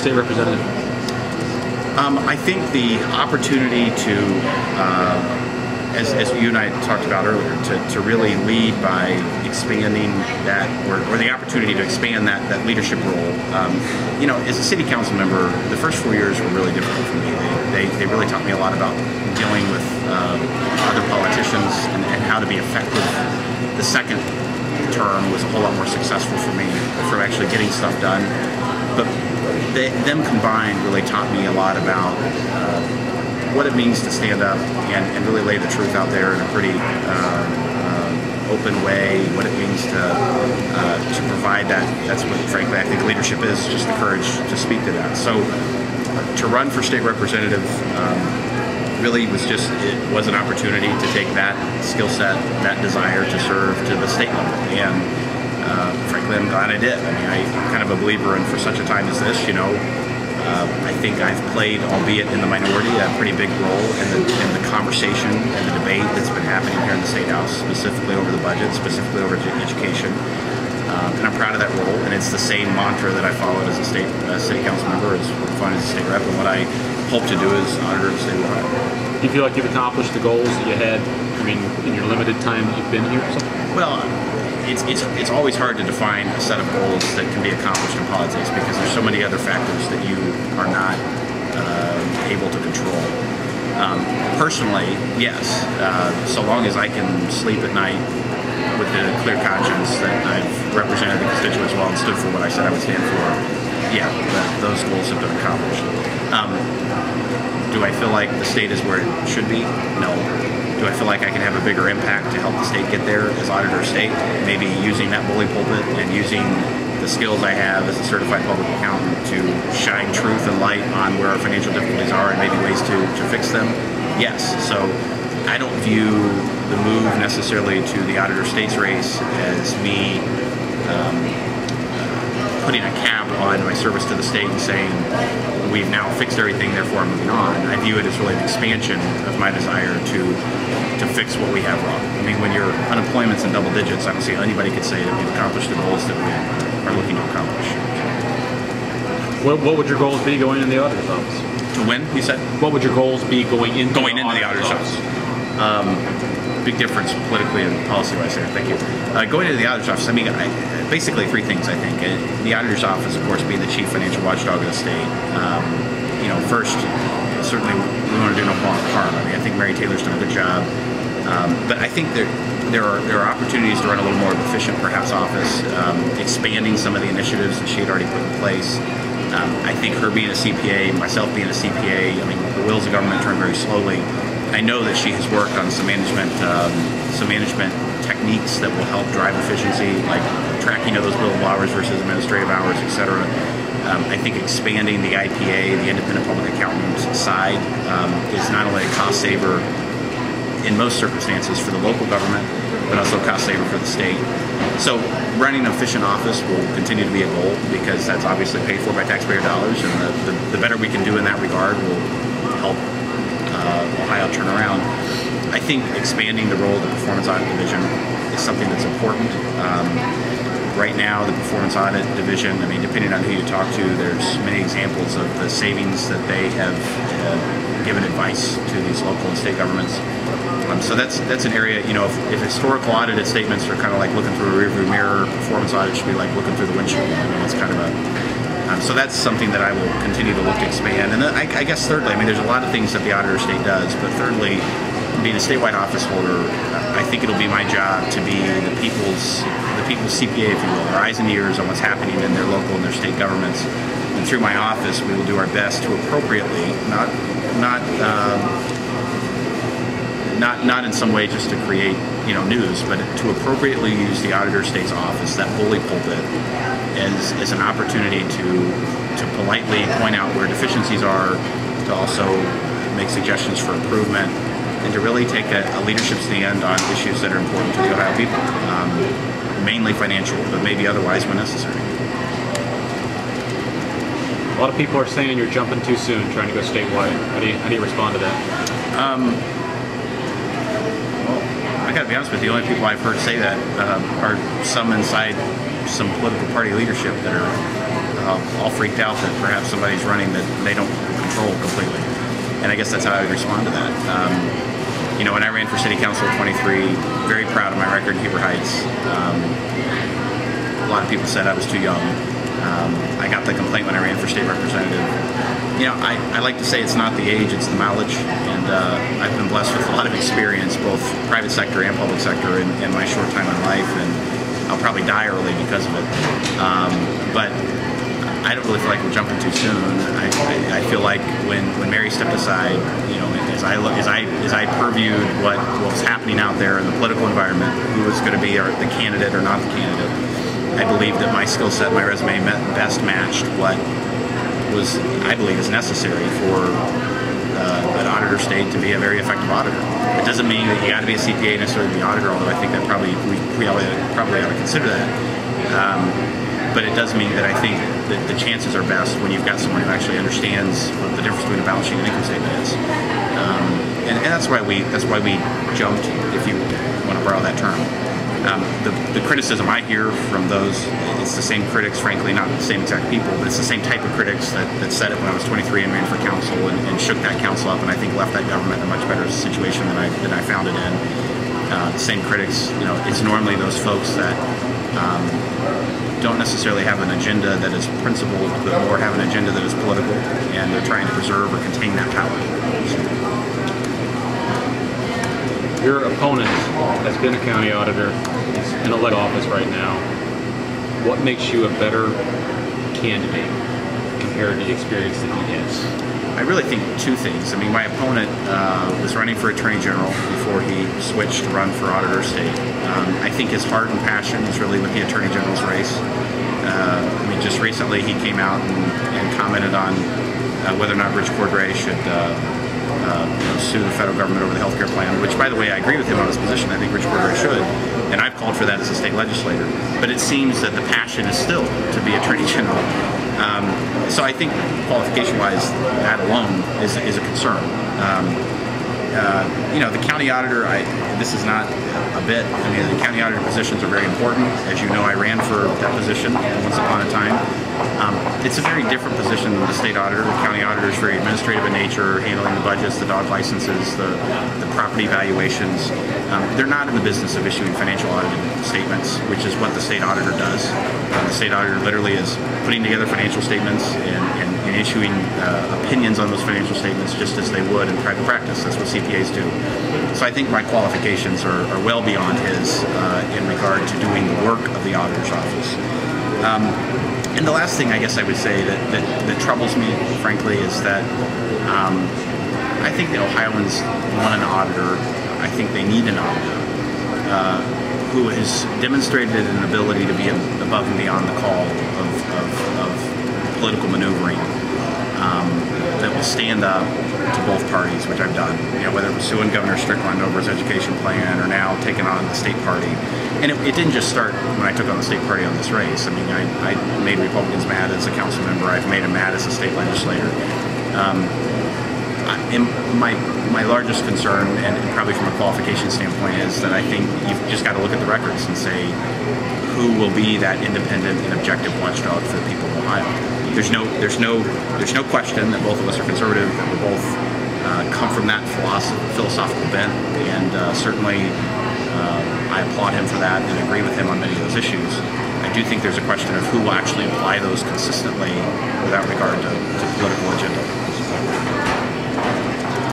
state representative? I think the opportunity to, as you and I talked about earlier, to really lead by expanding that, or the opportunity to expand that leadership role. You know, as a city council member, the first 4 years were really difficult for me. They really taught me a lot about dealing with other politicians and how to be effective. The second term was a whole lot more successful for me for actually getting stuff done. But them combined really taught me a lot about what it means to stand up and really lay the truth out there in a pretty open way, what it means to provide that. That's what, frankly, I think leadership is, just the courage to speak to that. So to run for state representative really it was an opportunity to take that skill set, that desire to serve to the state level. And frankly, I'm glad I did. I mean, I'm kind of a believer in, for such a time as this, you know, I think I've played, albeit in the minority, a pretty big role in the conversation and the debate that's been happening here in the State House, specifically over the budget, specifically over education. And I'm proud of that role, and it's the same mantra that I followed as a city council member, as as a state rep, and what I hope to do as auditor of the state of Ohio. Do you feel like you've accomplished the goals that you had, I mean, in your limited time that you've been here? Well, it's always hard to define a set of goals that can be accomplished in politics, because there's so many other factors that you are not able to control. Personally, yes, so long as I can sleep at night with the clear conscience that I've represented the constituents well and stood for what I said I would stand for, yeah, those goals have been accomplished. Do I feel like the state is where it should be? No. Do I feel like I can have a bigger impact to help the state get there as auditor of state? Maybe using that bully pulpit and using the skills I have as a certified public accountant to shine truth and light on where our financial difficulties are and maybe ways to fix them? Yes. So I don't view the move necessarily to the auditor of state's race as me putting a cap on my service to the state and saying, we've now fixed everything, therefore I'm moving on. I view it as really an expansion of my desire to fix what we have wrong. I mean, when your unemployment's in double digits, I don't see how anybody could say that we've accomplished the goals that we are looking to accomplish. What would your goals be going in the auditor's office? To win, you said? What would your goals be going into the auditor's office? Big difference politically and policy-wise there. Thank you. Going into the auditor's office, I mean, basically three things, I think. The auditor's office, of course, being the chief financial watchdog of the state. You know, first, certainly we want to do no harm. I mean, I think Mary Taylor's done a good job. But I think there are opportunities to run a little more efficient, perhaps, office, expanding some of the initiatives that she had already put in place. I think her being a CPA, myself being a CPA, I mean, the wheels of government turn very slowly. I know that she has worked on some management techniques that will help drive efficiency, like tracking of those billable hours versus administrative hours, etc. I think expanding the IPA, the independent public accountant side, is not only a cost saver in most circumstances for the local government, but also a cost saver for the state. So running an efficient office will continue to be a goal, because that's obviously paid for by taxpayer dollars, and the better we can do in that regard will help Ohio turn around. I think expanding the role of the performance audit division is something that's important. Right now, the performance audit division, I mean, depending on who you talk to, there's many examples of the savings that they have given advice to these local and state governments. So that's an area, you know, if historical audited statements are kind of like looking through a rearview mirror, performance audit should be like looking through the windshield. I mean, it's kind of a so that's something that I will continue to look to expand. And then I guess thirdly, I mean, there's a lot of things that the auditor of state does, but thirdly, being a statewide office holder, I think it'll be my job to be the people's CPA, if you will, their eyes and ears on what's happening in their local and their state governments. And through my office, we will do our best to appropriately, not in some way just to create, you know, news, but to appropriately use the auditor of state's office, that bully pulpit, as an opportunity to politely point out where deficiencies are, to also make suggestions for improvement, and to really take a leadership stand on issues that are important to the Ohio people, mainly financial, but maybe otherwise when necessary. A lot of people are saying you're jumping too soon, trying to go statewide. How do you respond to that? Well, I got to be honest with you. The only people I've heard say that are some inside some political party leadership that are all freaked out that perhaps somebody's running that they don't control completely. And I guess that's how I would respond to that. When I ran for city council at 23, very proud of my record in Heber Heights. A lot of people said I was too young. I got the complaint when I ran for state representative. I like to say it's not the age, it's the mileage. And I've been blessed with a lot of experience, both private sector and public sector, in my short time in life. And I'll probably die early because of it. But I don't really feel like we're jumping too soon. I feel like when Mary stepped aside, as I previewed what was happening out there in the political environment, who was going to be the candidate or not the candidate, I believe that my skill set, my resume, best matched what was, I believe, is necessary for an auditor state to be a very effective auditor. It doesn't mean that you got to be a CPA necessarily to be an auditor, although I think that we probably ought to consider that. But it does mean that I think that the chances are best when you've got someone who actually understands what the difference between a balance sheet and income statement is. And that's why we jumped, if you want to borrow that term. The criticism I hear from those, it's the same critics, frankly, not the same exact people, but it's the same type of critics that said it when I was 23 and ran for council and shook that council up, and I think left that government in a much better situation than I found it in. The same critics, it's normally those folks that don't necessarily have an agenda that is principled, but more have an agenda that is political, and they're trying to preserve or contain that power. Your opponent has been a county auditor, is in elected office right now. What makes you a better candidate compared to the experience that he has? I really think two things. I mean, my opponent was running for Attorney General before he switched to run for Auditor State. I think his heart and passion is really with the Attorney General's race. Just recently he came out and commented on whether or not Rich Cordray should sue the federal government over the health care plan, which, by the way, I agree with him on his position. I think Rich Cordray should, and I've called for that as a state legislator. But it seems that the passion is still to be Attorney General. So I think qualification-wise, that alone is a concern. The county auditor, this is not a bit. I mean, the county auditor positions are very important. As you know, I ran for that position once upon a time. It's a very different position than the state auditor. The county auditor is very administrative in nature, handling the budgets, the dog licenses, the property valuations. They're not in the business of issuing financial audited statements, which is what the state auditor does. The state auditor literally is putting together financial statements and issuing opinions on those financial statements just as they would in private practice. That's what CPAs do. So I think my qualifications are well beyond his in regard to doing the work of the auditor's office. And the last thing I guess I would say that troubles me, frankly, is that I think the Ohioans want an auditor. I think they need an auditor who has demonstrated an ability to be above and beyond the call of political maneuvering, that will stand up to both parties, which I've done. Whether it was suing Governor Strickland over his education plan, or now taking on the state party. And it didn't just start when I took on the state party on this race. I mean, I made Republicans mad as a council member. I've made them mad as a state legislator. My largest concern, and probably from a qualification standpoint, is that I think you've just got to look at the records and say who will be that independent and objective watchdog for the people of Ohio. There's no question that both of us are conservative, that we both come from that philosophical bent, and certainly I applaud him for that and agree with him on many of those issues. I do think there's a question of who will actually apply those consistently without regard to political agenda.